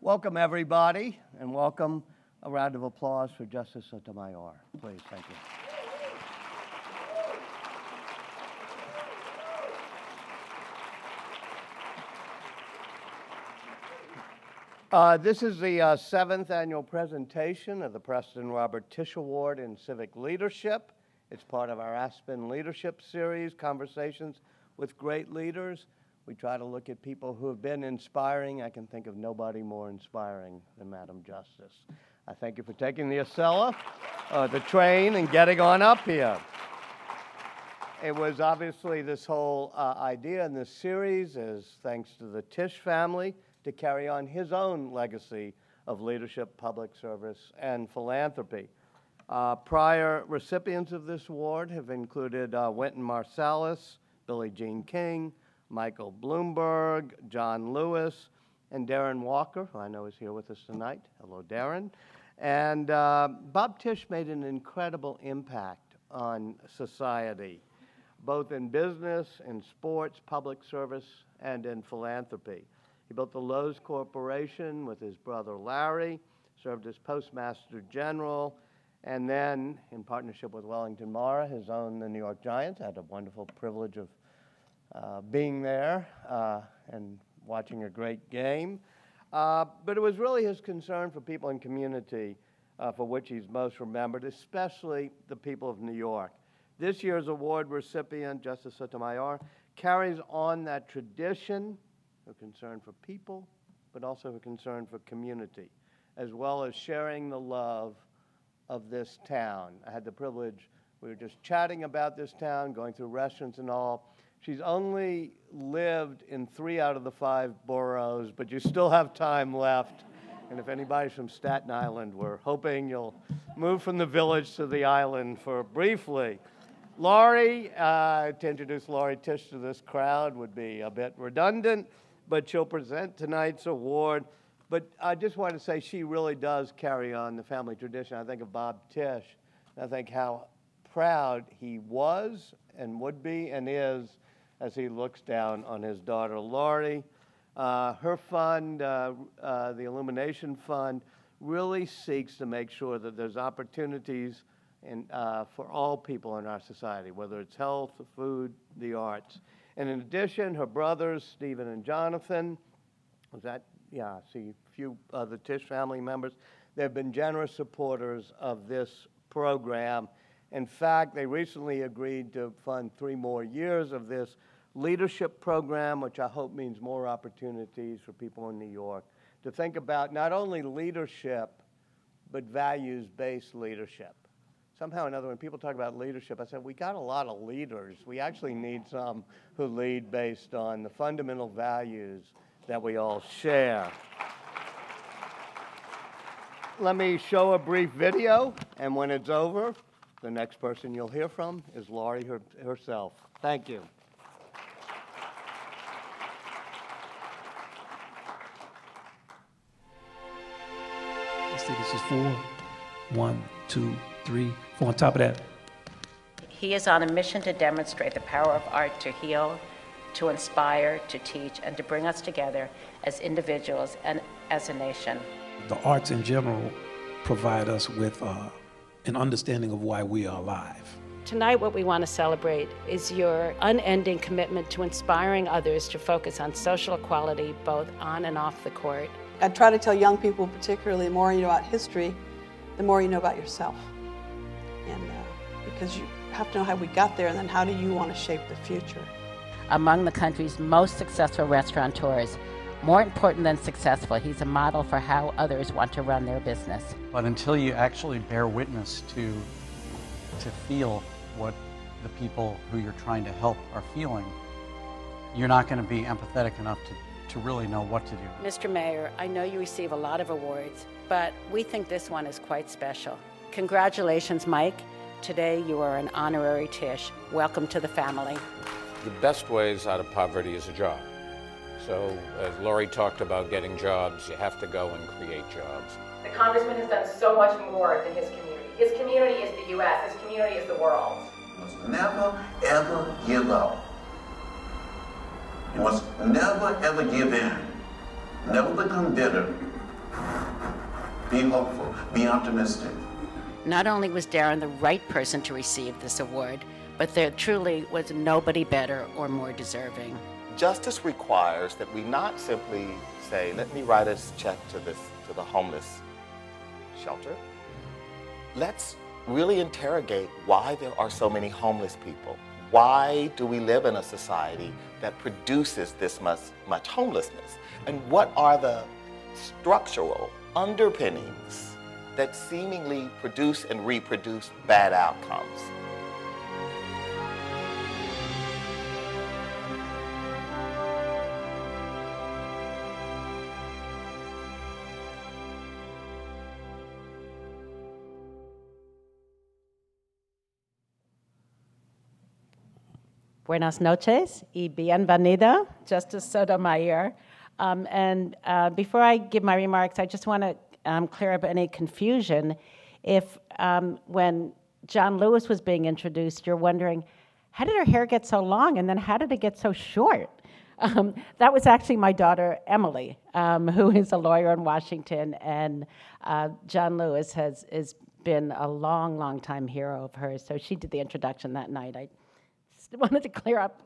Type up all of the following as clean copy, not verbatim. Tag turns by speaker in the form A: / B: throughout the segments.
A: Welcome, everybody, and welcome. A round of applause for Justice Sotomayor, please. Thank you. This is the 7th annual presentation of the Preston Robert Tisch Award in Civic Leadership. It's part of our Aspen Leadership Series, Conversations with Great Leaders. We try to look at people who have been inspiring. I can think of nobody more inspiring than Madam Justice. I thank you for taking the Acela, the train, and getting on up here. It was obviously this whole idea in this series is thanks to the Tisch family to carry on his own legacy of leadership, public service, and philanthropy. Prior recipients of this award have included Wynton Marsalis, Billie Jean King, Michael Bloomberg, John Lewis, and Darren Walker, who I know is here with us tonight. Hello, Darren. And Bob Tisch made an incredible impact on society, both in business, in sports, public service, and in philanthropy. He built the Lowe's Corporation with his brother Larry, served as Postmaster General, and then, in partnership with Wellington Mara, his own the New York Giants. I had a wonderful privilege of being there and watching a great game. But it was really his concern for people in community for which he's most remembered, especially the people of New York. This year's award recipient, Justice Sotomayor, carries on that tradition of concern for people, but also of concern for community, as well as sharing the love of this town. I had the privilege, we were just chatting about this town, going through restaurants and all. She's only lived in 3 out of the 5 boroughs, but you still have time left. And if anybody's from Staten Island, we're hoping you'll move from the village to the island for briefly. Laurie, to introduce Laurie Tisch to this crowd would be a bit redundant, but she'll present tonight's award. But I just want to say she really does carry on the family tradition. I think of Bob Tisch, and I think how proud he was and would be and is as he looks down on his daughter, Laurie. Her fund, the Illumination Fund, really seeks to make sure that there's opportunities for all people in our society, whether it's health, food, the arts. And in addition, her brothers, Stephen and Jonathan, see a few of the Tisch family members, they've been generous supporters of this program. In fact, they recently agreed to fund 3 more years of this leadership program, which I hope means more opportunities for people in New York to think about not only leadership, but values-based leadership. Somehow or another, when people talk about leadership, I said, we got a lot of leaders. We actually need some who lead based on the fundamental values that we all share. Let me show a brief video, and when it's over, the next person you'll hear from is Laurie herself. Thank you.
B: Let's see, this is 4. 1, 2, 3, 4. On top of that.
C: He is on a mission to demonstrate the power of art to heal, to inspire, to teach, and to bring us together as individuals and as a nation.
B: The arts in general provide us with an understanding of why we are alive.
C: Tonight, what we want to celebrate is your unending commitment to inspiring others to focus on social equality, both on and off the court.
D: I try to tell young people, particularly, the more you know about history, the more you know about yourself. And because you have to know how we got there, and then how do you want to shape the future.
C: Among the country's most successful restaurateurs, more important than successful, he's a model for how others want to run their business.
E: But until you actually bear witness to feel what the people who you're trying to help are feeling, you're not going to be empathetic enough to really know what to do.
C: Mr. Mayor, I know you receive a lot of awards, but we think this one is quite special. Congratulations, Mike. Today you are an honorary Tisch. Welcome to the family.
F: The best ways out of poverty is a job. So as Laurie talked about getting jobs, you have to go and create jobs.
G: The congressman has done so much more than his community. His community is the U.S., his community is the world.
H: You must never, ever give up. You must never, ever give in. Never become bitter. Be hopeful. Be optimistic.
C: Not only was Darren the right person to receive this award, but there truly was nobody better or more deserving.
I: Justice requires that we not simply say, let me write a check to the homeless shelter. Let's really interrogate why there are so many homeless people. Why do we live in a society that produces this much homelessness? And what are the structural underpinnings that seemingly produce and reproduce bad outcomes?
C: Buenas noches y bienvenida, Justice Sotomayor. Before I give my remarks, I just want to clear up any confusion. If when John Lewis was being introduced, you're wondering, how did her hair get so long, and then how did it get so short? That was actually my daughter, Emily, who is a lawyer in Washington, and John Lewis has been a long, long time hero of hers, so she did the introduction that night. I just wanted to clear up,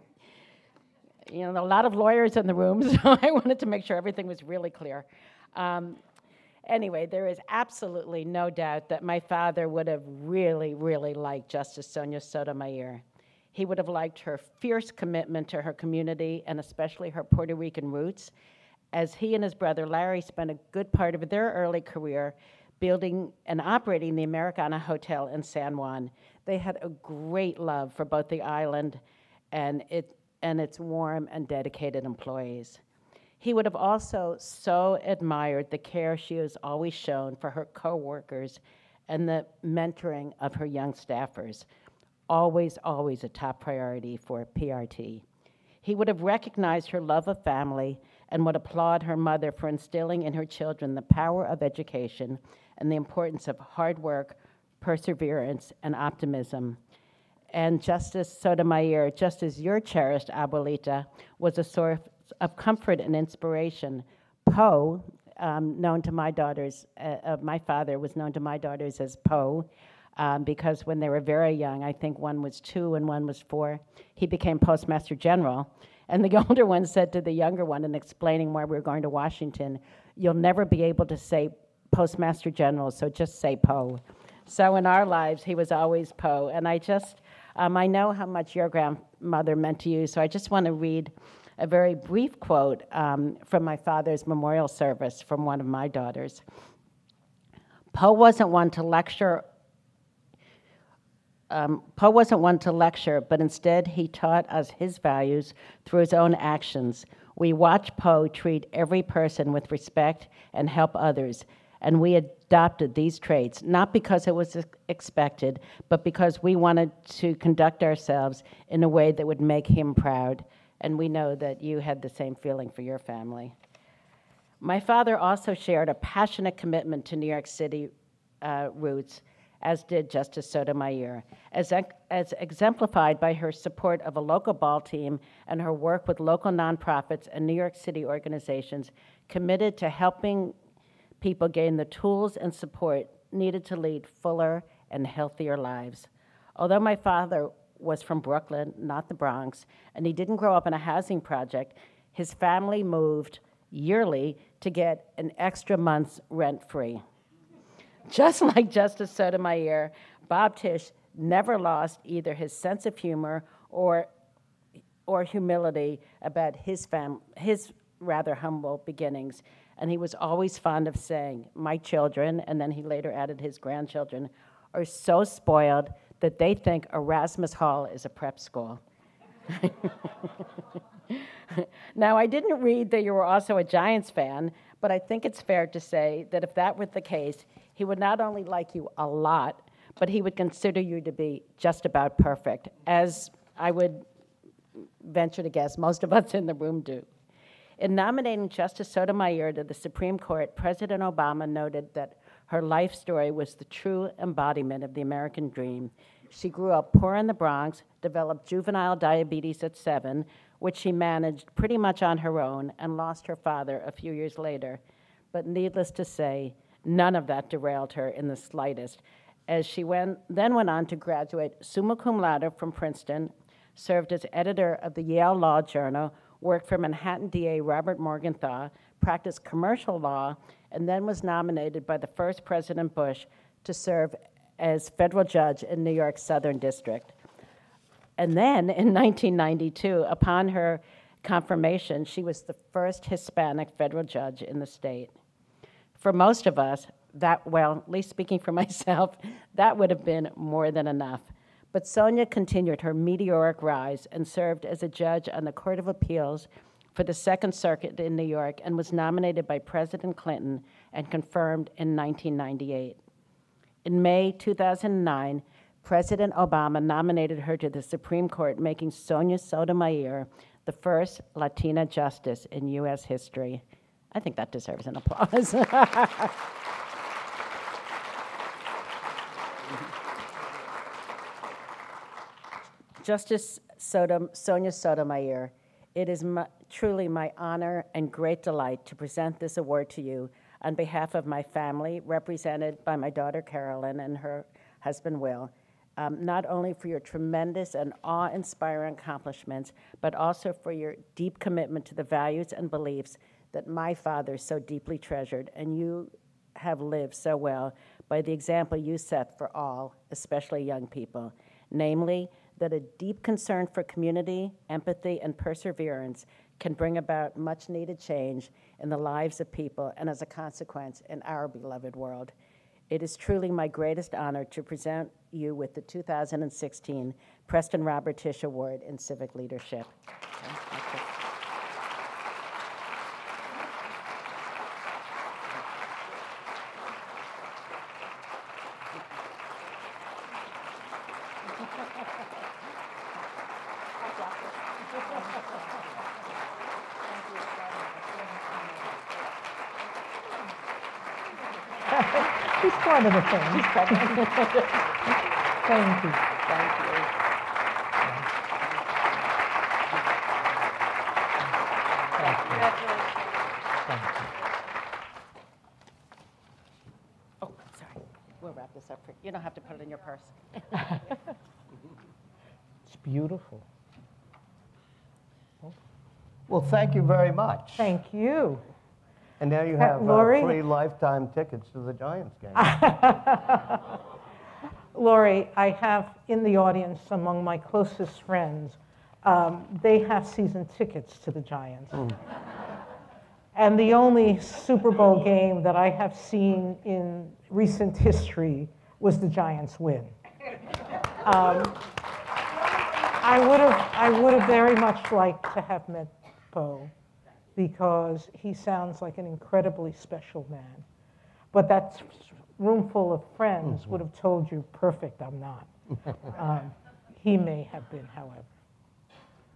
C: you know, a lot of lawyers in the room, so I wanted to make sure everything was really clear. Anyway, there is absolutely no doubt that my father would have really, really liked Justice Sonya Sotomayor. He would have liked her fierce commitment to her community and especially her Puerto Rican roots, as he and his brother Larry spent a good part of their early career building and operating the Americana Hotel in San Juan. They had a great love for both the island and its warm and dedicated employees. He would have also so admired the care she has always shown for her coworkers and the mentoring of her young staffers. Always, always a top priority for PRT. He would have recognized her love of family and would applaud her mother for instilling in her children the power of education and the importance of hard work, perseverance, and optimism. And Justice Sotomayor, just as your cherished abuelita was a source of comfort and inspiration, Poe, known to my daughters, my father was known to my daughters as Poe, because when they were very young, I think one was 2 and one was 4, he became Postmaster General. And the older one said to the younger one, in explaining why we were going to Washington, "You'll never be able to say Postmaster General, so just say Poe." So in our lives, he was always Poe. And I know how much your grandmother meant to you, so I just want to read a very brief quote from my father's memorial service from one of my daughters. Poe wasn't one to lecture, but instead he taught us his values through his own actions. We watched Poe treat every person with respect and help others, and we adopted these traits, not because it was expected, but because we wanted to conduct ourselves in a way that would make him proud. And we know that you had the same feeling for your family. My father also shared a passionate commitment to New York City roots, as did Justice Sotomayor, as exemplified by her support of a local ball team and her work with local nonprofits and New York City organizations committed to helping people gain the tools and support needed to lead fuller and healthier lives. Although my father was from Brooklyn, not the Bronx, and he didn't grow up in a housing project, his family moved yearly to get an extra month's rent-free. Just like Justice Sotomayor, Bob Tisch never lost either his sense of humor or humility about his rather humble beginnings. And he was always fond of saying, "My children," and then he later added his grandchildren, "are so spoiled that they think Erasmus Hall is a prep school." Now, I didn't read that you were also a Giants fan, but I think it's fair to say that if that were the case, he would not only like you a lot, but he would consider you to be just about perfect, as I would venture to guess most of us in the room do. In nominating Justice Sotomayor to the Supreme Court, President Obama noted that her life story was the true embodiment of the American dream. She grew up poor in the Bronx, developed juvenile diabetes at 7, which she managed pretty much on her own, and lost her father a few years later. But needless to say, None of that derailed her in the slightest, as she then went on to graduate summa cum laude from Princeton, served as editor of the Yale Law Journal, worked for Manhattan DA Robert Morgenthau, practiced commercial law, and then was nominated by the first President Bush to serve as federal judge in New York's Southern District. And then in 1992, upon her confirmation, she was the first Hispanic federal judge in the state. For most of us, well, at least speaking for myself, that would have been more than enough. But Sonya continued her meteoric rise and served as a judge on the Court of Appeals for the Second Circuit in New York and was nominated by President Clinton and confirmed in 1998. In May 2009, President Obama nominated her to the Supreme Court, making Sonya Sotomayor the first Latina justice in U.S. history. I think that deserves an applause. Justice Sonya Sotomayor, it is truly my honor and great delight to present this award to you on behalf of my family, represented by my daughter Carolyn and her husband Will, not only for your tremendous and awe-inspiring accomplishments, but also for your deep commitment to the values and beliefs that my father so deeply treasured, and you have lived so well by the example you set for all, especially young people, namely, that a deep concern for community, empathy, and perseverance can bring about much-needed change in the lives of people, and as a consequence, in our beloved world. It is truly my greatest honor to present you with the 2016 Preston Robert Tisch Award in Civic Leadership.
J: He's part of the thing. He's part of the thing. Thank you.
C: Thank you.
J: Congratulations. Thank you.
C: Oh, sorry. We'll wrap this up for you. You don't have to put it in your purse.
J: It's beautiful.
A: Well, thank you very much.
J: Thank you.
A: And now you have
J: Lori?
A: free lifetime tickets to the Giants game.
J: Lori, I have in the audience among my closest friends, they have season tickets to the Giants. And the only Super Bowl game that I have seen in recent history was the Giants win. I would have very much liked to have met Bo, because he sounds like an incredibly special man. But that room full of friends would have told you, perfect, I'm not. He may have been, however.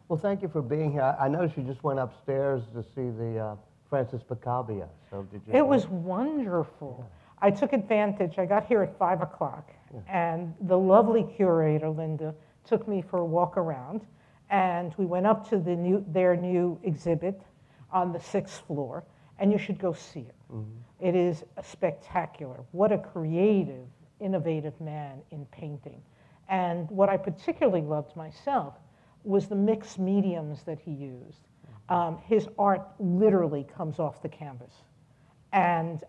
A: Well, thank you for being here. I noticed you just went upstairs to see the Francis Picabia. So did you?
J: It was wonderful. Yeah. I took advantage. I got here at 5 o'clock, and the lovely curator, Linda, took me for a walk around, and we went up to their new exhibit on the 6th floor, and you should go see it. It is spectacular. What a creative, innovative man in painting. And what I particularly loved myself was the mixed mediums that he used. His art literally comes off the canvas. And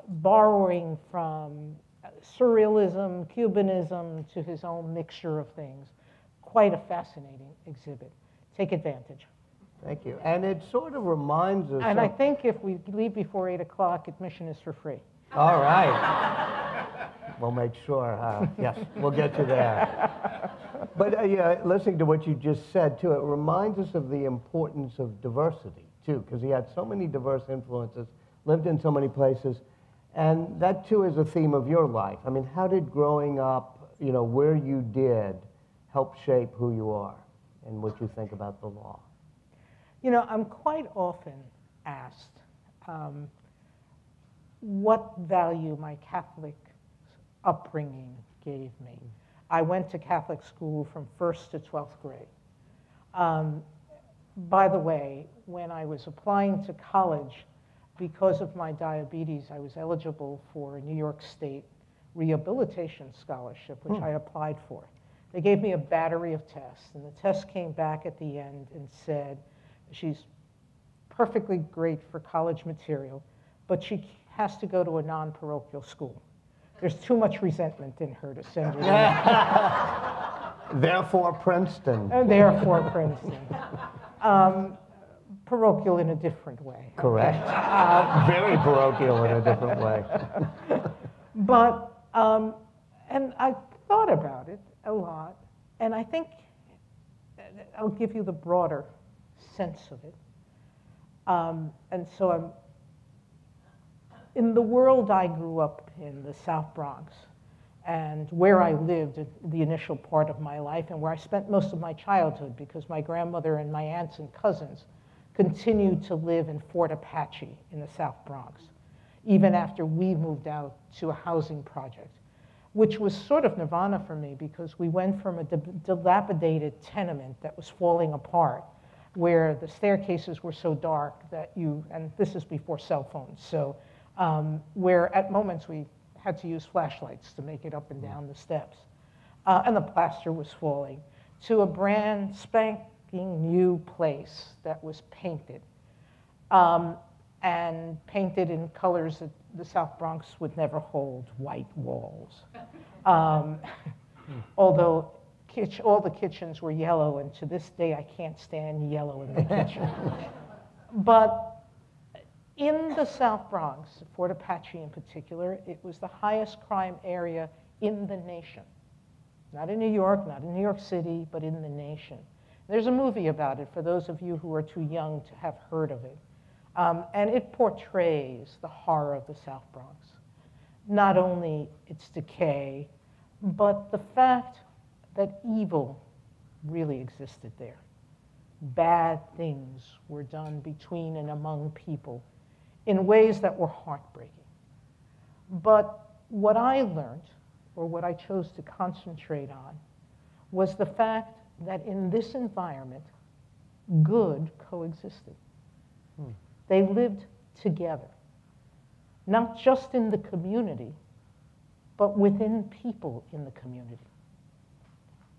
J: borrowing from surrealism, Cubanism, to his own mixture of things. Quite a fascinating exhibit. Take advantage.
A: Thank you. And it sort of reminds us.
J: And I think if we leave before 8 o'clock, admission is for free.
A: All right. We'll make sure. Yes, we'll get you there. But yeah, listening to what you just said, too, it reminds us of the importance of diversity, too, because he had so many diverse influences, lived in so many places, and that, too, is a theme of your life. I mean, how did growing up, you know, where you did, help shape who you are and what you think about the law?
J: You know, I'm quite often asked what value my Catholic upbringing gave me. I went to Catholic school from 1st to 12th grade. By the way, when I was applying to college, because of my diabetes, I was eligible for a New York State rehabilitation scholarship, which I applied for. They gave me a battery of tests, and the test came back at the end and said, she's perfectly great for college material, but she has to go to a non-parochial school. There's too much resentment in her to send her there.
A: Therefore, Princeton.
J: And therefore, Princeton. Parochial in a different way.
A: Correct. Very parochial in a different way.
J: But, and I thought about it a lot, and I think I'll give you the broader sense of it. And so I'm, in the world I grew up in, the South Bronx, and where I lived the initial part of my life, and where I spent most of my childhood, because my grandmother and my aunts and cousins continued to live in Fort Apache in the South Bronx, even after we moved out to a housing project, which was sort of nirvana for me, because we went from a dilapidated tenement that was falling apart, where the staircases were so dark that and this is before cell phones, so where at moments we had to use flashlights to make it up and down the steps. And the plaster was falling, to a brand spanking new place that was painted. And painted in colors that the South Bronx would never hold, white walls. Although all the kitchens were yellow, and to this day I can't stand yellow in the kitchen. But in the South Bronx, Fort Apache in particular, it was the highest crime area in the nation. Not in New York, not in New York City, but in the nation. There's a movie about it for those of you who are too young to have heard of it. And it portrays the horror of the South Bronx. Not only its decay, but the fact that evil really existed there. Bad things were done between and among people in ways that were heartbreaking. But what I learned, or what I chose to concentrate on, was the fact that in this environment, good coexisted. They lived together, not just in the community, but within people in the community.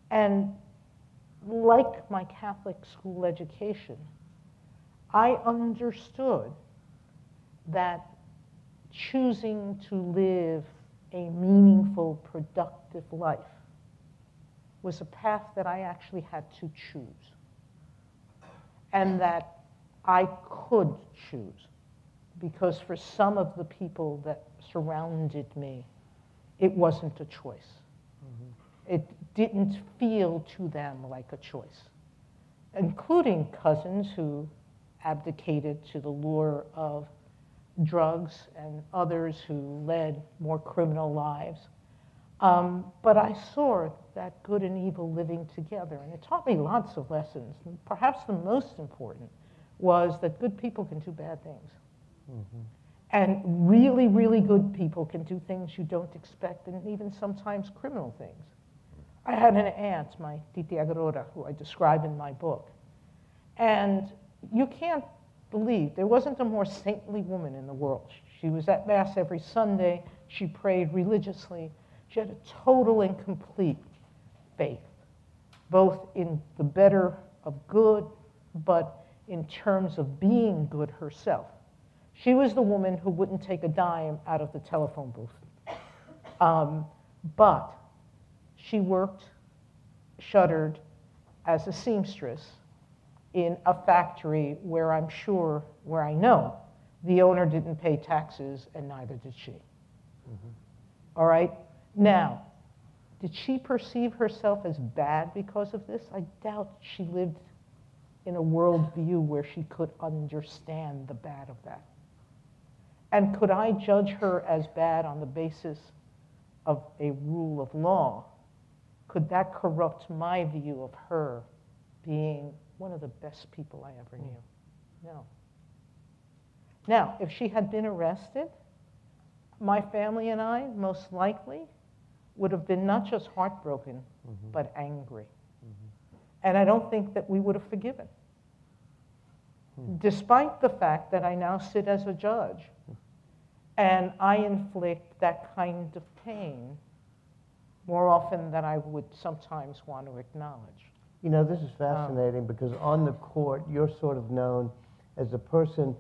J: And like my Catholic school education, I understood that choosing to live a meaningful, productive life was a path that I actually had to choose, and that I could choose, because for some of the people that surrounded me, it wasn't a choice. It didn't feel to them like a choice, including cousins who abdicated to the lure of drugs and others who led more criminal lives. But I saw that good and evil living together, and it taught me lots of lessons. And perhaps the most important was that good people can do bad things. And really, really good people can do things you don't expect, and even sometimes criminal things. I had an aunt, my Titi Agarora, who I describe in my book. And you can't believe, there wasn't a more saintly woman in the world. She was at Mass every Sunday. She prayed religiously. She had a total and complete faith, both in the better of good, but in terms of being good herself. She was the woman who wouldn't take a dime out of the telephone booth. But she worked, shuttered as a seamstress in a factory where I know, the owner didn't pay taxes and neither did she. All right? Now, did she perceive herself as bad because of this? I doubt she lived in a worldview where she could understand the bad of that. And could I judge her as bad on the basis of a rule of law? Could that corrupt my view of her being one of the best people I ever knew? No. Now, if she had been arrested, my family and I, most likely, would have been not just heartbroken, but angry. And I don't think that we would have forgiven. despite the fact that I now sit as a judge and I inflict that kind of pain more often than I would sometimes want to acknowledge.
A: You know, this is fascinating because on the court, you're sort of known as the person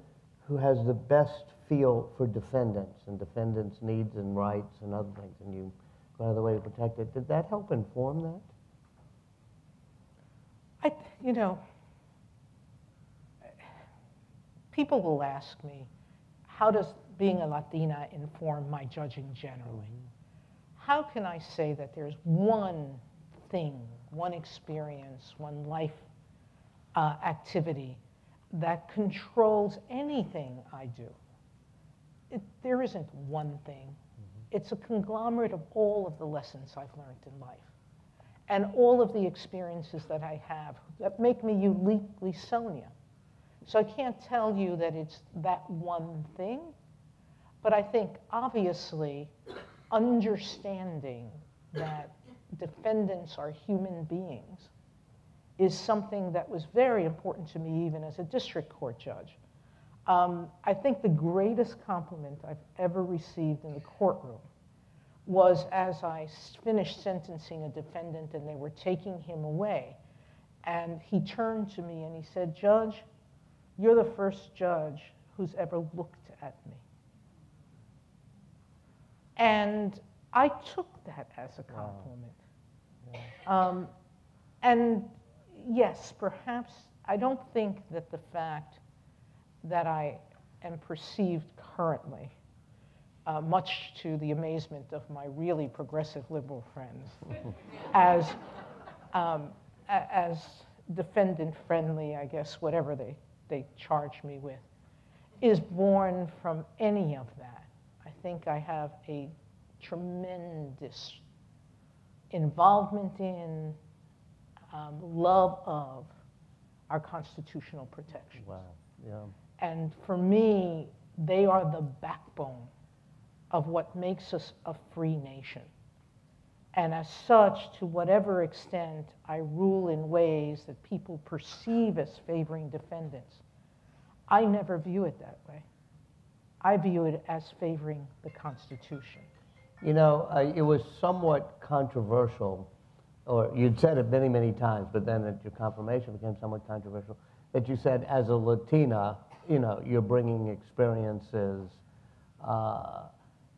A: who has the best feel for defendants and defendants' needs and rights and other things, and you go out of the way to protect it. Did that help inform that?
J: You know, people will ask me, how does being a Latina inform my judging generally? How can I say that there's one thing, one experience, one life activity that controls anything I do? There isn't one thing. It's a conglomerate of all of the lessons I've learned in life and all of the experiences that I have that make me uniquely Sonya. So I can't tell you that it's that one thing, but I think obviously understanding that defendants are human beings is something that was very important to me even as a district court judge. I think the greatest compliment I've ever received in the courtroom was as I finished sentencing a defendant and they were taking him away. And he turned to me and he said, "Judge, you're the first judge who's ever looked at me." And I took that as a compliment. Wow. Yeah. And yes, perhaps I don't think that the fact that I am perceived currently, much to the amazement of my really progressive liberal friends, as defendant-friendly, I guess, whatever they charge me with, is born from any of that. I think I have a tremendous involvement in, love of our constitutional protections.
A: Wow, yeah.
J: And for me, they are the backbone of what makes us a free nation. And as such, to whatever extent I rule in ways that people perceive as favoring defendants, I never view it that way. I view it as favoring the Constitution.
A: You know, it was somewhat controversial, or you'd said it many, many times, but then at your confirmation it became somewhat controversial, that you said as a Latina, you know, you're bringing experiences.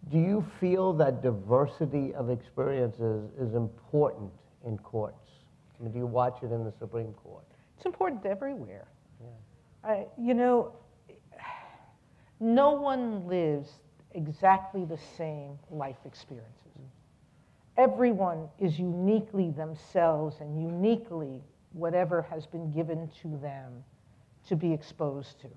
A: Do you feel that diversity of experiences is important in courts? I mean, do you watch it in the Supreme Court?
J: It's important everywhere.
A: Yeah.
J: You know, no one lives exactly the same life experiences. Everyone is uniquely themselves and uniquely whatever has been given to them to be exposed to.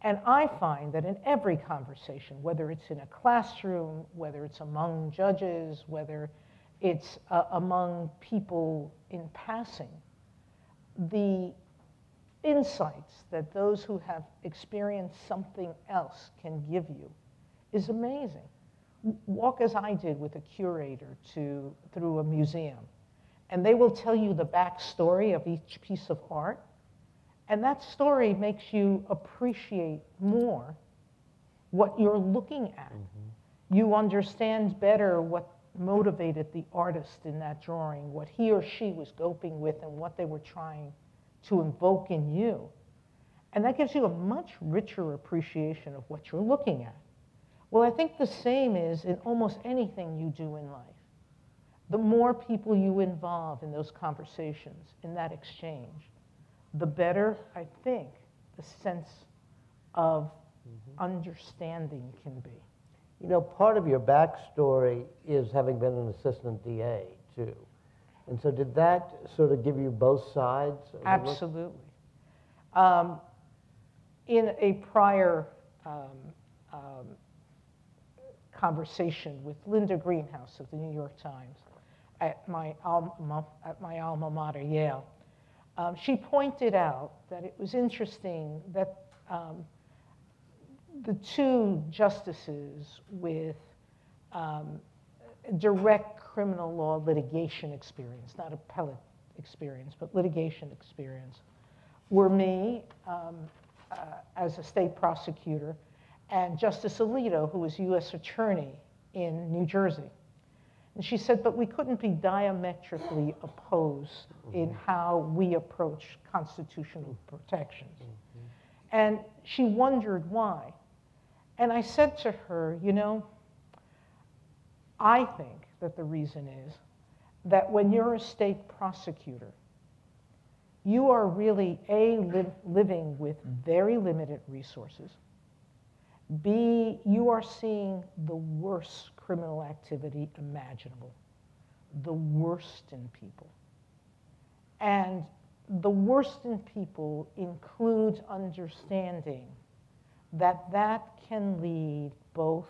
J: And I find that in every conversation, whether it's in a classroom, whether it's among judges, whether it's among people in passing, the insights that those who have experienced something else can give you is amazing. Walk as I did with a curator through a museum, and they will tell you the backstory of each piece of art, and that story makes you appreciate more what you're looking at. Mm-hmm. You understand better what motivated the artist in that drawing, what he or she was coping with, and what they were trying to invoke in you. And that gives you a much richer appreciation of what you're looking at. Well, I think the same is in almost anything you do in life. The more people you involve in those conversations, in that exchange, the better, I think, the sense of understanding can be.
A: You know, part of your backstory is having been an assistant DA, too. And so did that sort of give you both sides?
J: Absolutely. In a prior conversation with Linda Greenhouse of the New York Times at my alma mater, Yale, she pointed out that it was interesting that the two justices with direct criminal law litigation experience, not appellate experience, but litigation experience, were me as a state prosecutor and Justice Alito, who was U.S. Attorney in New Jersey. And she said, but we couldn't be diametrically opposed in how we approach constitutional protections. And she wondered why. And I said to her, you know, I think that the reason is that when you're a state prosecutor, you are really, A, living with very limited resources. B, you are seeing the worst criminal activity imaginable, the worst in people. And the worst in people includes understanding that that can lead both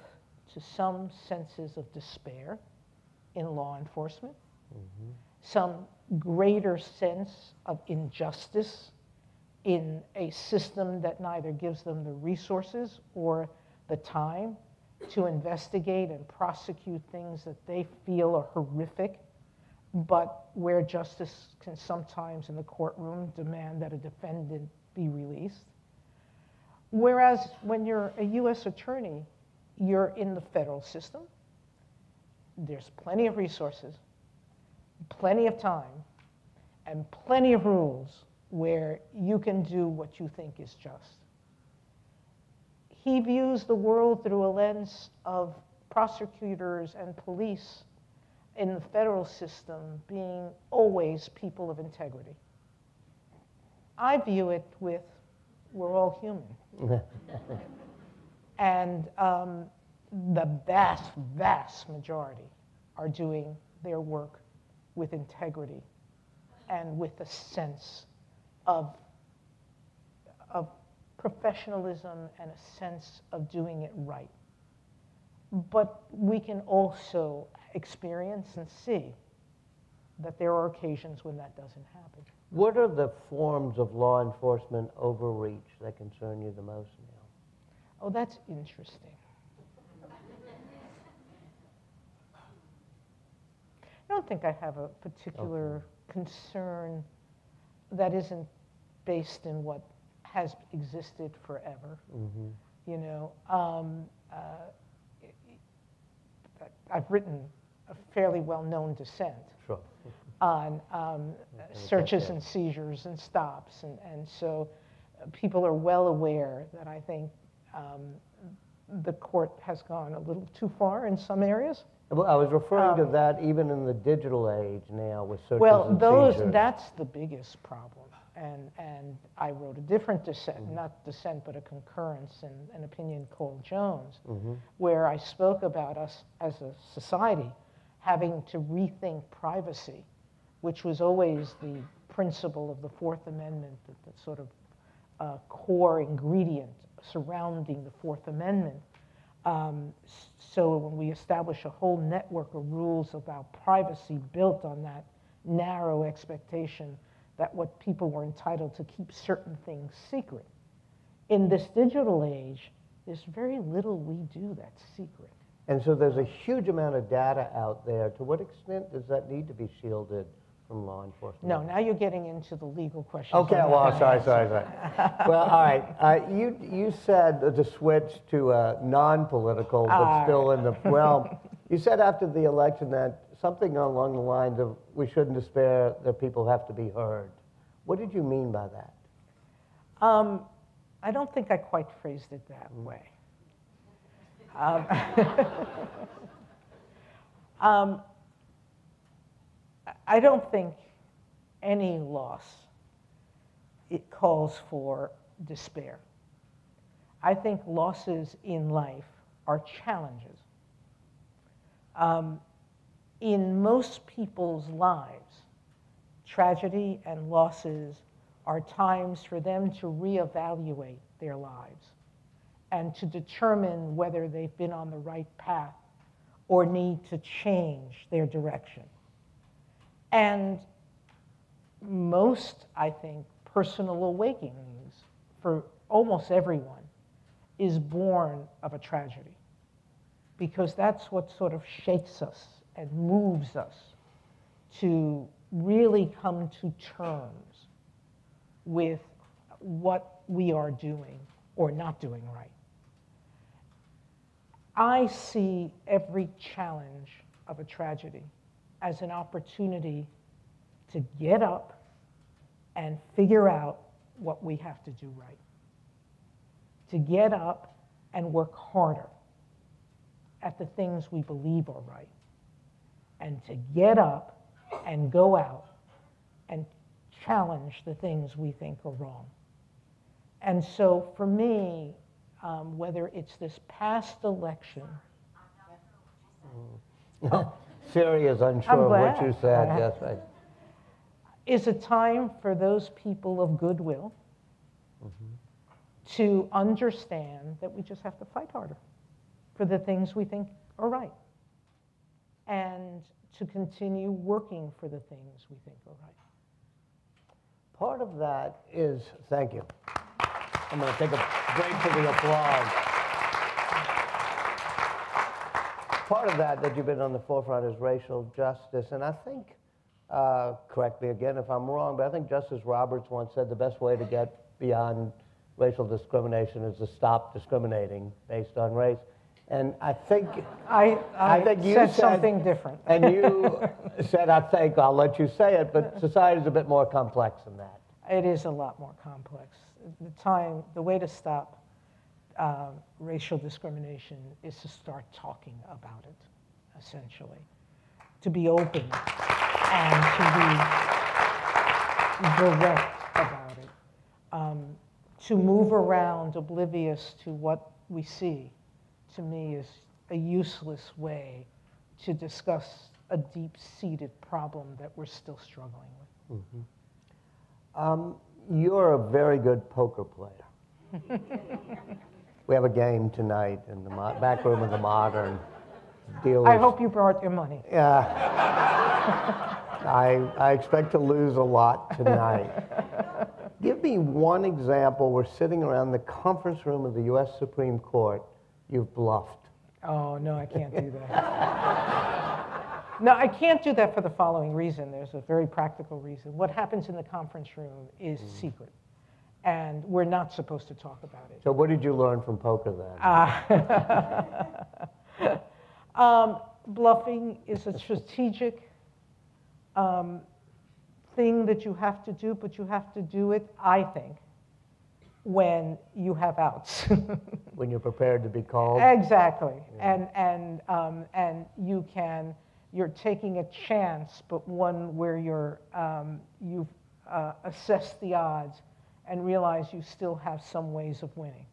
J: to some senses of despair in law enforcement, some greater sense of injustice in a system that neither gives them the resources or the time to investigate and prosecute things that they feel are horrific, but where justice can sometimes in the courtroom demand that a defendant be released. Whereas when you're a U.S. attorney, you're in the federal system. There's plenty of resources, plenty of time, and plenty of rules where you can do what you think is just. He views the world through a lens of prosecutors and police in the federal system being always people of integrity. I view it with, we're all human. And the vast, vast majority are doing their work with integrity and with a sense of professionalism and a sense of doing it right. But we can also experience and see that there are occasions when that doesn't happen.
A: What are the forms of law enforcement overreach that concern you the most now?
J: Oh, that's interesting. I don't think I have a particular concern that isn't based in what has existed forever. You know, I've written a fairly well-known dissent on searches and seizures and stops, and so people are well aware that I think the court has gone a little too far in some areas.
A: Well, I was referring to that even in the digital age now with searches
J: well,
A: and
J: those,
A: seizures.
J: that's the biggest problem. And I wrote a different dissent, not dissent, but a concurrence in an opinion called Jones, where I spoke about us as a society having to rethink privacy, which was always the principle of the Fourth Amendment, the sort of core ingredient surrounding the Fourth Amendment. So when we establish a whole network of rules about privacy built on that narrow expectation that what people were entitled to keep certain things secret. In this digital age, there's very little we do that's secret.
A: And so there's a huge amount of data out there. To what extent does that need to be shielded from law enforcement?
J: No, now you're getting into the legal questions.
A: Okay, well, sorry. Well, all right. You said to switch to non-political, but still in the, well, you said after the election that something along the lines of we shouldn't despair that people have to be heard. What did you mean by that?
J: I don't think I quite phrased it that way. I don't think any loss, it calls for despair. I think losses in life are challenges. In most people's lives, tragedy and losses are times for them to reevaluate their lives and to determine whether they've been on the right path or need to change their direction. And most, I think, personal awakenings for almost everyone is born of a tragedy, because that's what sort of shakes us and moves us to really come to terms with what we are doing or not doing right. I see every challenge of a tragedy as an opportunity to get up and figure out what we have to do right. To get up and work harder at the things we believe are right. And to get up and go out and challenge the things we think are wrong. And so for me, whether it's this past election.
A: Siri is unsure of what you said. Yes, right.
J: Is a time for those people of goodwill to understand that we just have to fight harder for the things we think are right, and to continue working for the things we think are right.
A: Part of that is, thank you. I'm going to take a break for the applause. Part of that you've been on the forefront is racial justice, and I think, correct me again if I'm wrong, but I think Justice Roberts once said the best way to get beyond racial discrimination is to stop discriminating based on race. And I think
J: I
A: think you
J: said something different.
A: And you said, I think, I'll let you say it, but society is a bit more complex than that.
J: It is a lot more complex. The way to stop racial discrimination is to start talking about it, essentially. To be open and to be direct about it. To move around oblivious to what we see, to me, is a useless way to discuss a deep-seated problem that we're still struggling with.
A: You're a very good poker player. We have a game tonight in the back room of the Modern.
J: I hope you brought your money.
A: Yeah. I expect to lose a lot tonight. Give me one example where sitting around the conference room of the U.S. Supreme Court, you've bluffed.
J: Oh, no, I can't do that. No, I can't do that for the following reason. There's a very practical reason. What happens in the conference room is secret, and we're not supposed to talk about it.
A: So what did you learn from poker then?
J: Bluffing is a strategic thing that you have to do, but you have to do it, I think, when you have outs.
A: When you're prepared to be called?
J: Exactly.
A: Yeah.
J: And you're taking a chance, but one where you've assessed the odds and realize you still have some ways of winning.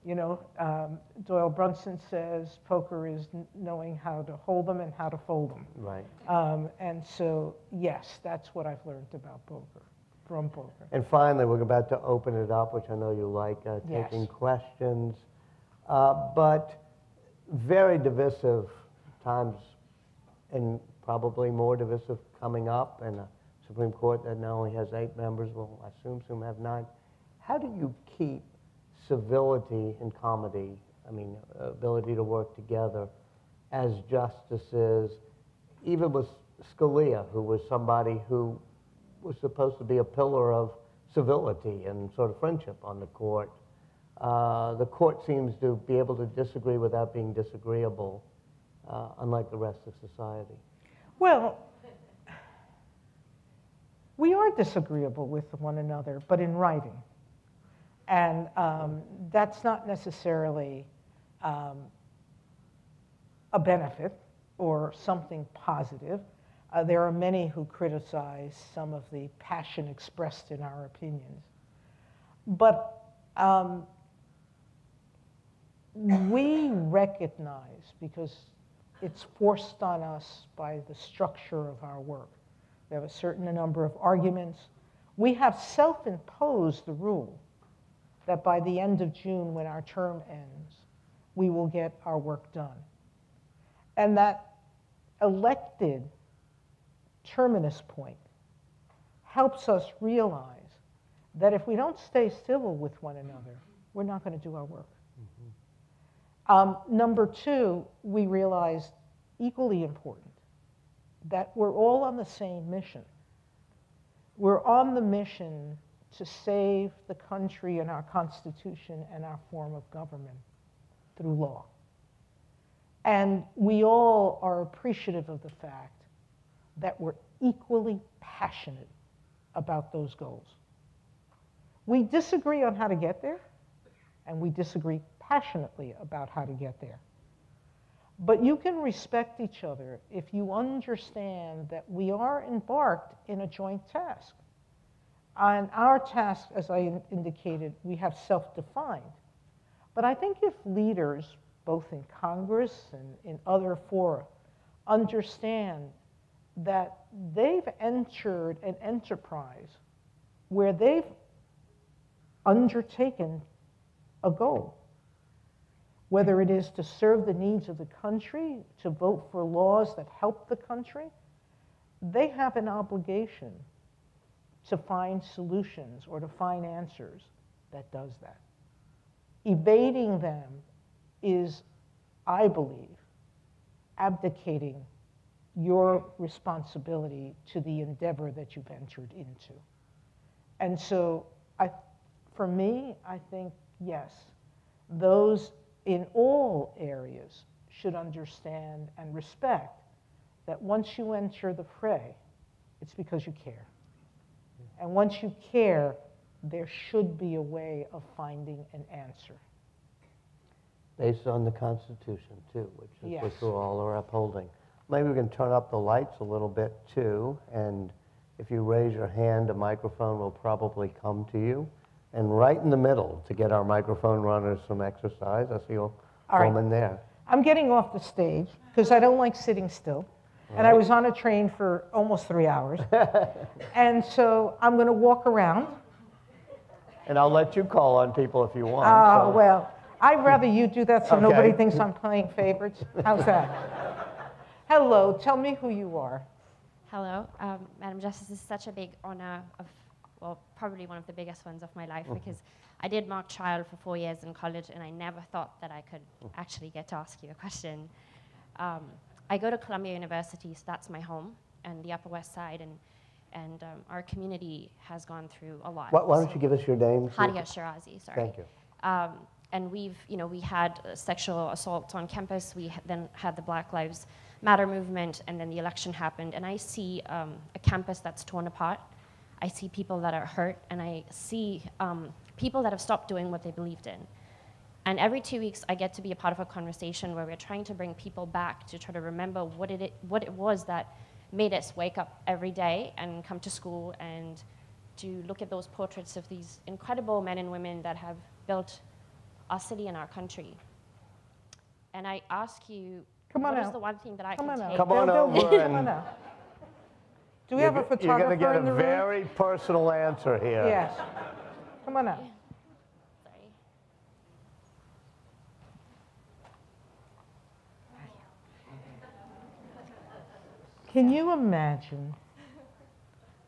J: You know, Doyle Brunson says poker is knowing how to hold them and how to fold them.
A: Right.
J: And so, yes, that's what I've learned about poker, from poker.
A: And finally, we're about to open it up, which I know you like, taking questions. But very divisive times, and probably more divisive coming up, and a Supreme Court that not only has 8 members, will I assume soon have 9. How do you keep civility in comedy, ability to work together as justices, even with Scalia, who was somebody who was supposed to be a pillar of civility and sort of friendship on the court. The court seems to be able to disagree without being disagreeable, unlike the rest of society.
J: Well, we are disagreeable with one another, but in writing. And that's not necessarily a benefit or something positive. There are many who criticize some of the passion expressed in our opinions. But we recognize, because it's forced on us by the structure of our work, we have a certain number of arguments. We have self-imposed the rule that by the end of June, when our term ends, we will get our work done. And that elected terminus point helps us realize that if we don't stay civil with one another, we're not going to do our work. Number 2, we realize, equally important, that we're all on the same mission. We're on the mission to save the country and our Constitution and our form of government through law. And we all are appreciative of the fact that we're equally passionate about those goals. We disagree on how to get there, and we disagree passionately about how to get there. But you can respect each other if you understand that we are embarked in a joint task. And our task, as I indicated, we have self-defined. But I think if leaders, both in Congress and in other fora, understand that they've entered an enterprise where they've undertaken a goal, whether it is to serve the needs of the country, to vote for laws that help the country, they have an obligation to find solutions or to find answers that does that. Evading them is, I believe, abdicating your responsibility to the endeavor that you've entered into. And so, for me, I think, yes, those in all areas should understand and respect that once you enter the fray, it's because you care. And once you care, there should be a way of finding an answer.
A: Based on the Constitution, too, which is
J: Yes.
A: what we all are upholding. Maybe we can turn up the lights a little bit, too, and if you raise your hand, a microphone will probably come to you. And right in the middle, to get our microphone runners some exercise, I see a woman there.
J: I'm getting off the stage because I don't like sitting still. And I was on a train for almost 3 hours. And so I'm going to walk around.
A: And I'll let you call on people if you want.
J: Oh, well, I'd rather you do that so
A: Okay.
J: nobody thinks I'm playing favorites. How's that? Hello, tell me who you are.
K: Hello, Madam Justice. This is such a big honor of, well, probably one of the biggest ones of my life because I did mock trial for 4 years in college and I never thought that I could actually get to ask you a question. I go to Columbia University, so that's my home, and the Upper West Side, and our community has gone through a lot.
A: Why don't you give us your name?
K: Hadia Shirazi, sorry.
A: Thank you.
K: And we had sexual assaults on campus. We then had the Black Lives Matter movement, and then the election happened. And I see a campus that's torn apart. I see people that are hurt, and I see people that have stopped doing what they believed in. And every 2 weeks, I get to be a part of a conversation where we're trying to bring people back to try to remember what it was that made us wake up every day and come to school and to look at those portraits of these incredible men and women that have built our city and our country. And I ask you, what is the one thing that I can take?
A: Come on over.
J: Come on out. Do we have a photographer
A: You're going to get
J: in the
A: a
J: room?
A: very personal answer here.
J: Yes. Come on out.
K: Sorry.
J: Can you imagine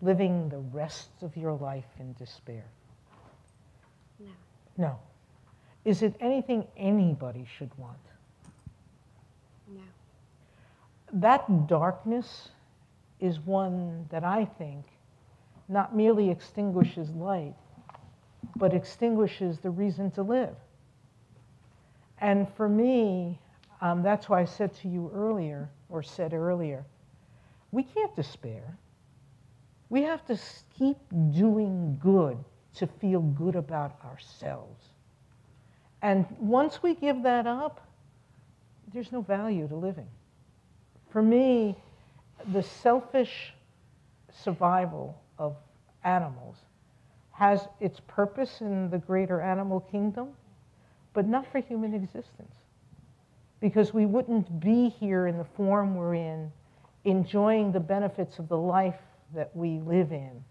J: living the rest of your life in despair?
K: No.
J: No. Is it anything anybody should want?
K: No.
J: That darkness is one that I think not merely extinguishes light, but extinguishes the reason to live. And for me, that's why I said to you earlier, or said earlier, we can't despair. We have to keep doing good to feel good about ourselves. And once we give that up, there's no value to living. For me, the selfish survival of animals has its purpose in the greater animal kingdom, but not for human existence. Because we wouldn't be here in the form we're in, enjoying the benefits of the life that we live in,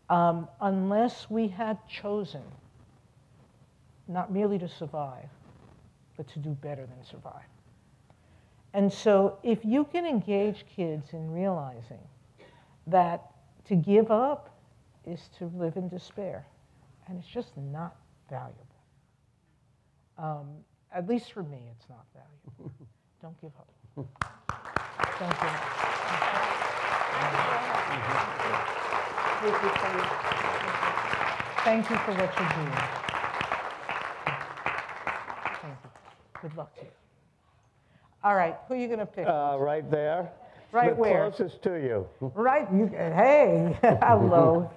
J: unless we had chosen not merely to survive, but to do better than survive. And so if you can engage kids in realizing that to give up is to live in despair, and it's just not valuable. At least for me, it's not valuable. Don't give up. Don't give up. Thank you. Thank you for what you're doing. Thank you. Good luck to you. All right, who are you going to pick?
A: Right there.
J: Right
A: the
J: where?
A: Closest to you.
J: Right, you, hey, hello.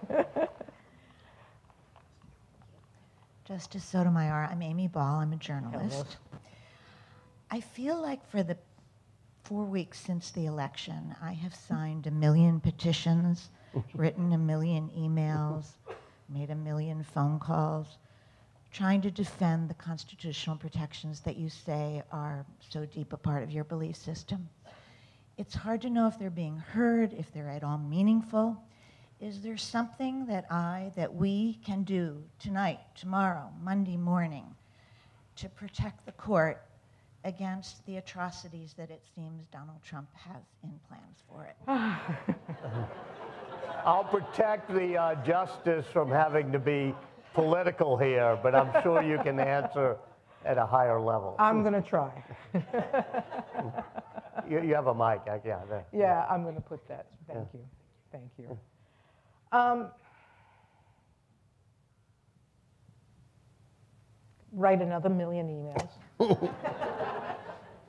L: Justice Sotomayor, I'm Amy Ball, I'm a journalist.
J: Hello.
L: I feel like for the 4 weeks since the election, I have signed 1 million petitions, written 1 million emails, made 1 million phone calls, trying to defend the constitutional protections that you say are so deep a part of your belief system. It's hard to know if they're being heard, if they're at all meaningful. Is there something that we can do tonight, tomorrow, Monday morning, to protect the court against the atrocities that it seems Donald Trump has in plans for it?
A: I'll protect the justice from having to be political here, but I'm sure you can answer at a higher level.
J: I'm going to try.
A: You have a mic, yeah. There.
J: Yeah, I'm going to put that. Thank you. Thank you. Write another 1 million emails.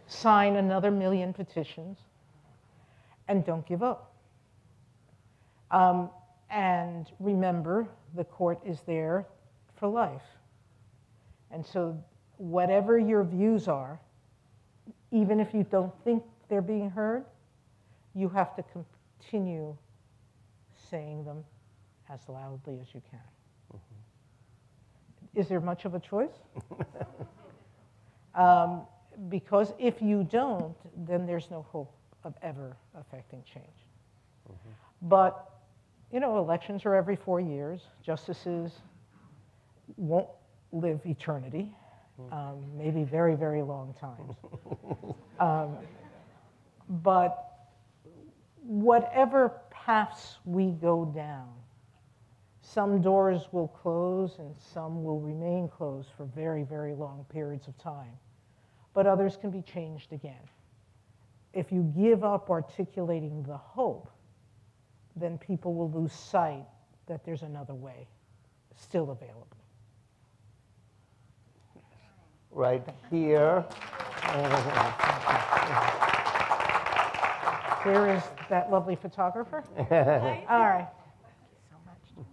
J: Sign another 1 million petitions. And don't give up. And remember, the court is there for life. And so whatever your views are, even if you don't think they're being heard, you have to continue saying them as loudly as you can. Mm-hmm. Is there much of a choice? Because if you don't, then there's no hope of ever affecting change. Mm-hmm. But, you know, elections are every 4 years. Justices won't live eternity, maybe very, very long times. But whatever paths we go down, some doors will close and some will remain closed for very, very long periods of time. But others can be changed again. If you give up articulating the hope, then people will lose sight that there's another way still available.
A: Right here.
J: There is that lovely photographer. All right.
L: So much.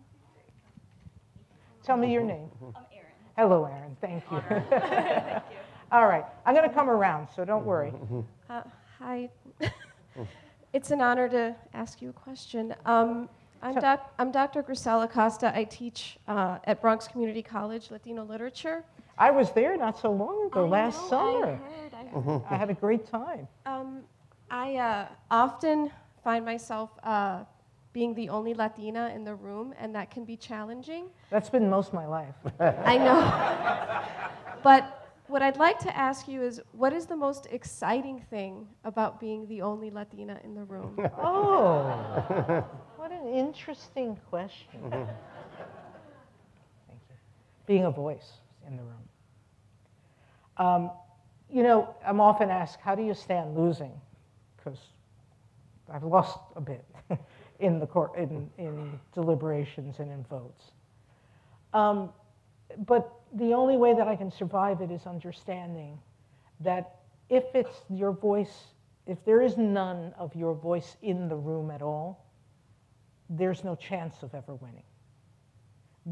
J: Tell me your name.
M: I'm Erin.
J: Hello, Erin. Thank you.
M: Thank you.
J: All right. I'm going to come around, so don't worry.
M: Hi. It's an honor to ask you a question. I'm Dr. Grisela Costa. I teach at Bronx Community College Latino literature.
J: I was there not so long ago, last summer.
M: I heard.
J: I had a great time.
M: I often find myself being the only Latina in the room, and that can be challenging.
J: That's been most of my life.
M: I know. But what I'd like to ask you is, what is the most exciting thing about being the only Latina in the room?
J: Oh, what an interesting question. Thank you. Being a voice in the room. You know, I'm often asked, how do you stand losing? Because I've lost a bit in the court, in deliberations and in votes. But the only way that I can survive it is understanding that if it's your voice, if there is none of your voice in the room at all, there's no chance of ever winning.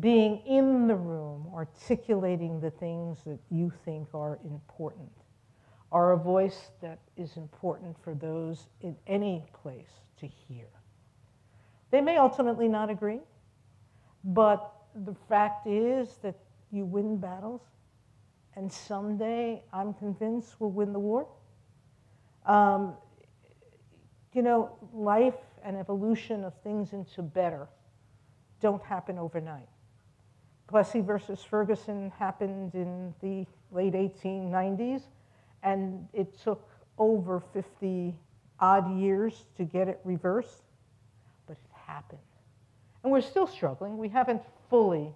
J: Being in the room, articulating the things that you think are important, are a voice that is important for those in any place to hear. They may ultimately not agree, but the fact is that you win battles, and someday, I'm convinced, we'll win the war. You know, life and evolution of things into better don't happen overnight. Plessy versus Ferguson happened in the late 1890s, and it took over 50-odd years to get it reversed, but it happened. And we're still struggling. We haven't fully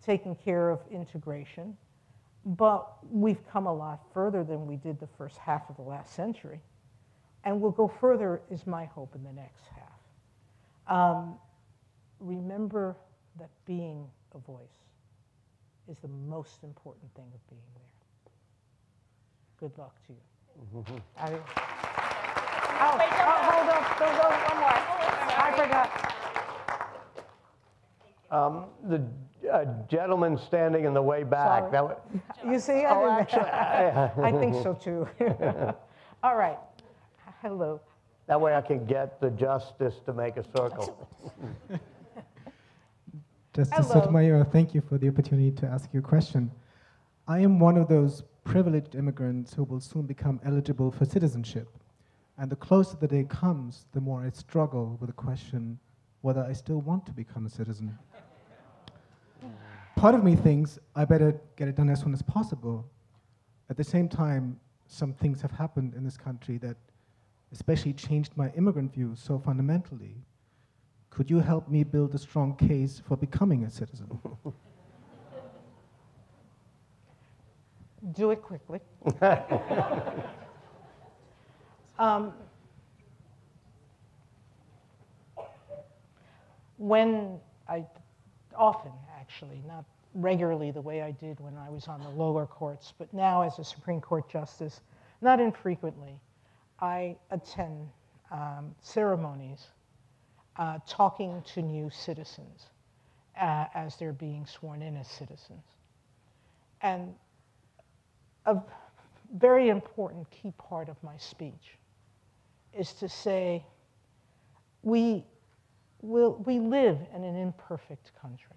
J: taken care of integration, but we've come a lot further than we did the first half of the last century. And we'll go further, is my hope, in the next half. Remember that being a voice is the most important thing of being there. Good luck to you. Hold on, one more. I forgot.
A: The gentleman standing in the way back.
J: Sorry. You see, I think so too. All right. Hello.
A: That way I can get the justice to make a circle.
N: Justice Sotomayor, thank you for the opportunity to ask you a question. I am one of those privileged immigrants who will soon become eligible for citizenship. And the closer the day comes, the more I struggle with the question whether I still want to become a citizen. Part of me thinks I better get it done as soon as possible. At the same time, some things have happened in this country that especially changed my immigrant views so fundamentally. Could you help me build a strong case for becoming a citizen?
J: Do it quickly. When I, often actually, not regularly the way I did when I was on the lower courts, but now as a Supreme Court justice, not infrequently, I attend ceremonies talking to new citizens as they're being sworn in as citizens. And a very important key part of my speech is to say we live in an imperfect country.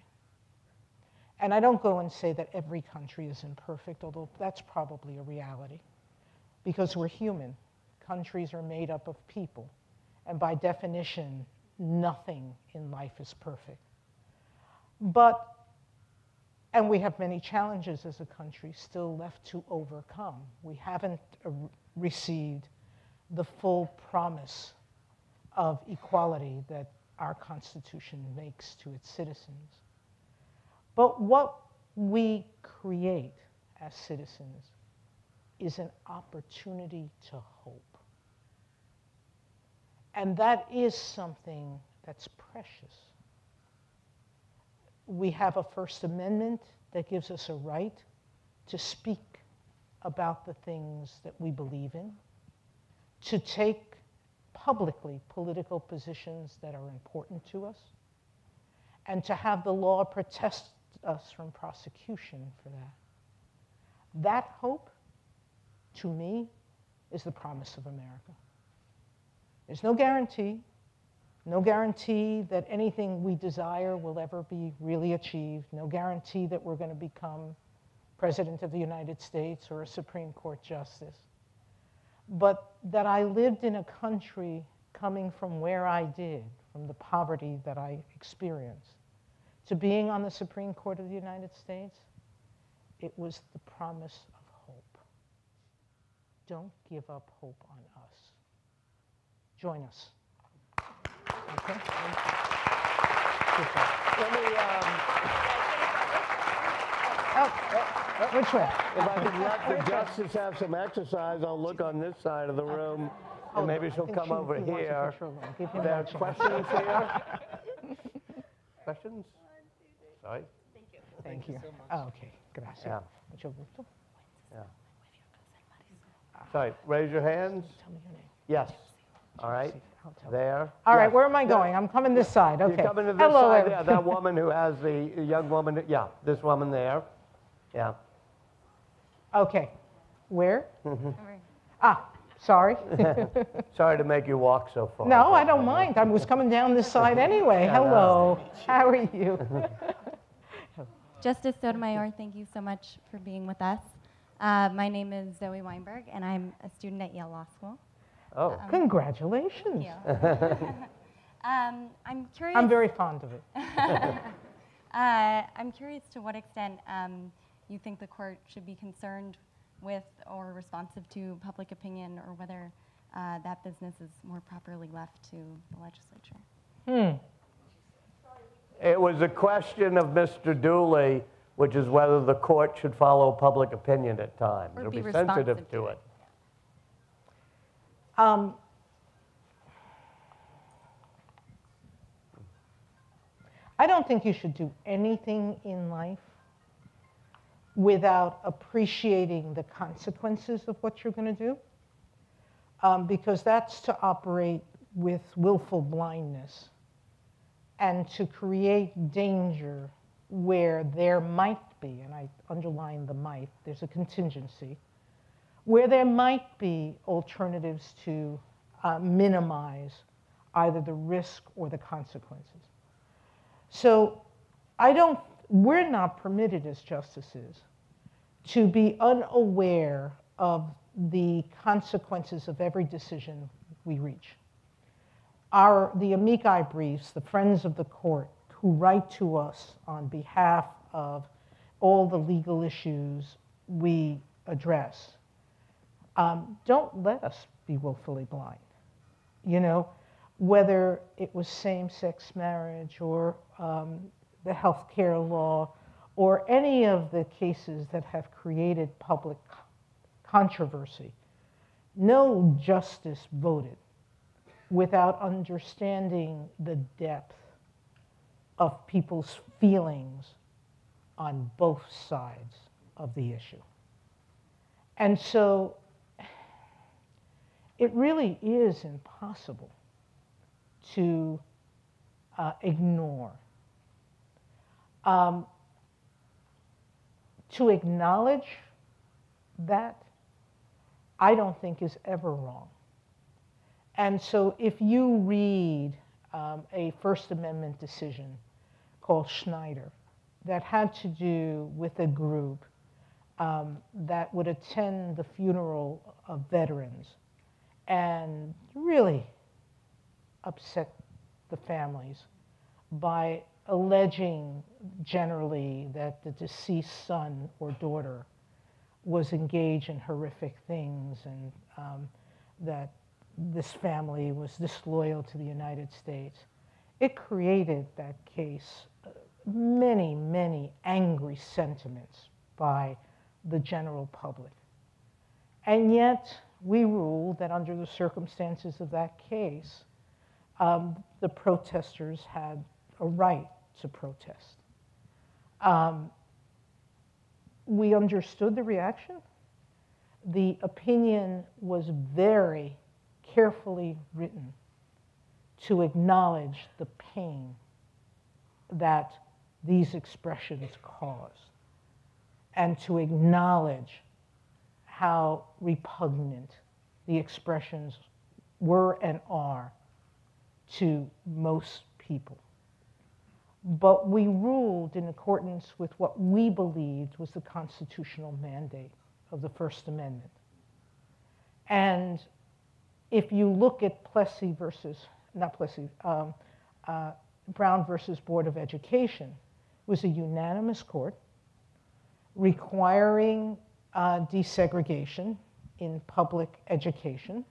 J: And I don't go and say that every country is imperfect, although that's probably a reality, because we're human. Countries are made up of people, and by definition, nothing in life is perfect. And we have many challenges as a country still left to overcome. We haven't received the full promise of equality that our Constitution makes to its citizens. But what we create as citizens is an opportunity to hope. And that is something that's precious. We have a First Amendment that gives us a right to speak about the things that we believe in, to take publicly political positions that are important to us, and to have the law protect us from prosecution for that. That hope, to me, is the promise of America. There's no guarantee that anything we desire will ever be really achieved, no guarantee that we're going to become President of the United States or a Supreme Court justice. But that I lived in a country coming from where I did, from the poverty that I experienced, to being on the Supreme Court of the United States, it was the promise of hope. Don't give up hope on us. Join us. Okay?
A: Let me,
J: which way?
A: If I can let the justice have some exercise, I'll look on this side of the room, and maybe she'll come over here. There are questions here? Questions? Sorry?
J: Thank you. Thank you. Oh, okay. Gracias.
A: Yeah.
J: Mucho gusto.
A: Yeah. Sorry, raise your hands.
J: Tell me your name.
A: Yes. All right. There.
J: All right,
A: Yes.
J: where am I going? I'm coming this side. Okay.
A: You're coming to this
J: Hello,
A: side. Yeah, that woman who has the young woman. Yeah, this woman there. Yeah.
J: Okay. Where? Sorry.
A: Sorry to make you walk so far.
J: No, I don't mind. I was coming down this side anyway. Hello. How are you?
O: Justice Sotomayor, thank you so much for being with us. My name is Zoe Weinberg, and I'm a student at Yale Law School.
A: Oh.
J: Congratulations.
O: Thank you. I'm curious.
J: I'm very fond of it.
O: I'm curious to what extent you think the court should be concerned with or responsive to public opinion, or whether that business is more properly left to the legislature.
A: It was a question of Mr. Dooley, which is whether the court should follow public opinion at times, or be sensitive to it.
J: I don't think you should do anything in life without appreciating the consequences of what you're going to do, because that's to operate with willful blindness and to create danger where there might be, and I underline the might, there's a contingency, where there might be alternatives to minimize either the risk or the consequences. So we're not permitted as justices to be unaware of the consequences of every decision we reach. The amici briefs, the friends of the court who write to us on behalf of all the legal issues we address, don't let us be willfully blind. You know, whether it was same-sex marriage or the health care law or any of the cases that have created public controversy, no justice voted without understanding the depth of people's feelings on both sides of the issue. And so it really is impossible to ignore. To acknowledge that, I don't think is ever wrong. And so if you read a First Amendment decision called Schneider that had to do with a group that would attend the funeral of veterans and really upset the families by alleging generally that the deceased son or daughter was engaged in horrific things and that this family was disloyal to the United States. It created that case many, many angry sentiments by the general public. And yet we ruled that under the circumstances of that case, the protesters had a right to protest. We understood the reaction. The opinion was very carefully written to acknowledge the pain that these expressions caused and to acknowledge how repugnant the expressions were and are to most people. But we ruled in accordance with what we believed was the constitutional mandate of the First Amendment. And if you look at Plessy versus, not Plessy, Brown versus Board of Education, it was a unanimous court requiring desegregation in public education.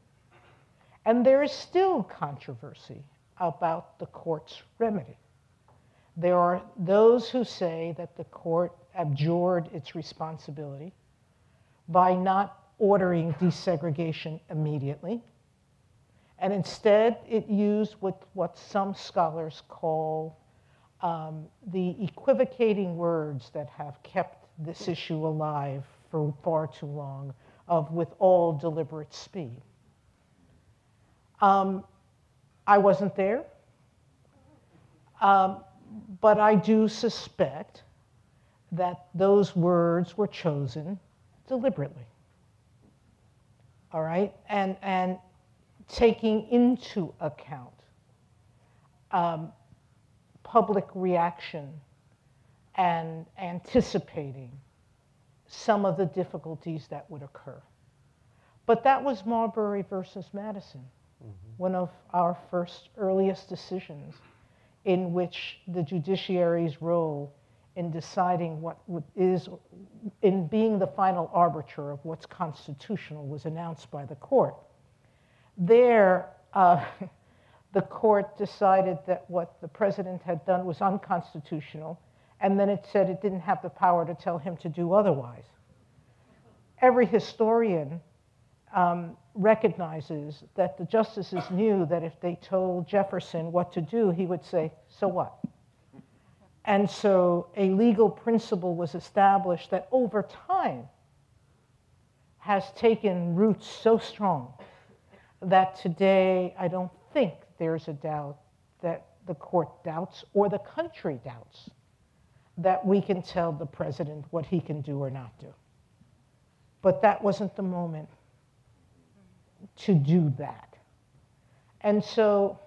J: And there is still controversy about the court's remedy. There are those who say that the court abjured its responsibility by not ordering desegregation immediately, and instead it used what some scholars call the equivocating words that have kept this issue alive for far too long of with all deliberate speed. I wasn't there. But I do suspect that those words were chosen deliberately, all right? And taking into account public reaction and anticipating some of the difficulties that would occur. But that was Marbury versus Madison, one of our first earliest decisions in which the judiciary's role in deciding what is, in being the final arbiter of what's constitutional was announced by the court. There, the court decided that what the president had done was unconstitutional, and then it said it didn't have the power to tell him to do otherwise. Every historian recognizes that the justices knew that if they told Jefferson what to do, he would say, so what? And so a legal principle was established that over time has taken roots so strong that today I don't think there's a doubt that the court doubts or the country doubts that we can tell the president what he can do or not do. But that wasn't the moment to do that. And so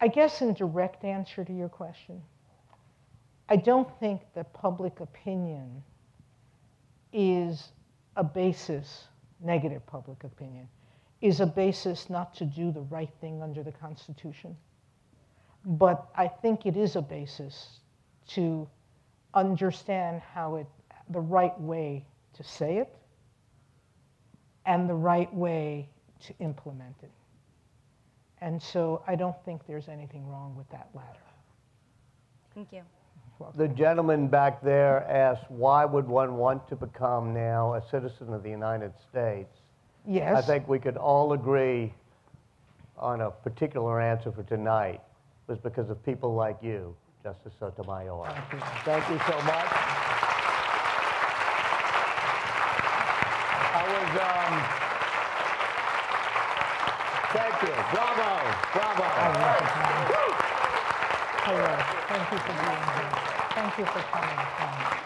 J: I guess in direct answer to your question, I don't think that public opinion is a basis, negative public opinion, is a basis not to do the right thing under the Constitution. But I think it is a basis to understand how the right way to say it and the right way to implement it. And so I don't think there's anything wrong with that latter.
O: Thank you.
A: The gentleman back there asked, why would one want to become now a citizen of the United States?
J: Yes.
A: I think we could all agree on a particular answer for tonight. It was because of people like you, Justice Sotomayor.
J: Thank you.
A: Thank you so much. Thank you. Bravo. Bravo.
J: Hello. Thank you for being here. Thank you for coming.